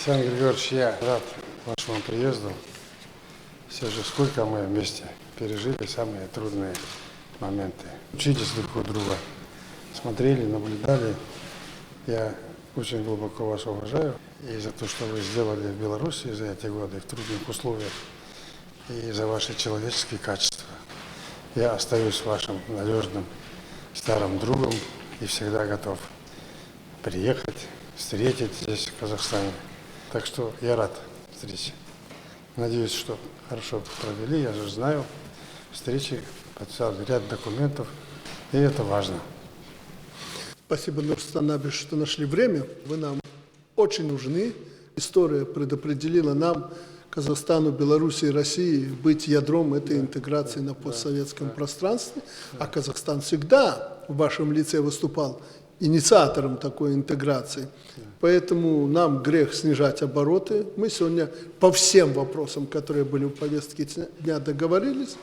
Александр Григорьевич, я рад вашему приезду. Все же сколько мы вместе пережили самые трудные моменты. Учитесь друг у друга. Смотрели, наблюдали. Я очень глубоко вас уважаю и за то, что вы сделали в Беларуси за эти годы в трудных условиях, и за ваши человеческие качества. Я остаюсь вашим надежным старым другом и всегда готов приехать, встретить здесь, в Казахстане. Так что я рад встрече. Надеюсь, что хорошо провели. Я же знаю, встречи, подписал ряд документов, и это важно. Спасибо, Нурсултан Абишевич, что нашли время. Вы нам очень нужны. История предопределила нам, Казахстану, Белоруссии и России, быть ядром этой интеграции на постсоветском пространстве. А Казахстан всегда в вашем лице выступал инициатором такой интеграции. Поэтому нам грех снижать обороты. Мы сегодня по всем вопросам, которые были в повестке дня, договорились.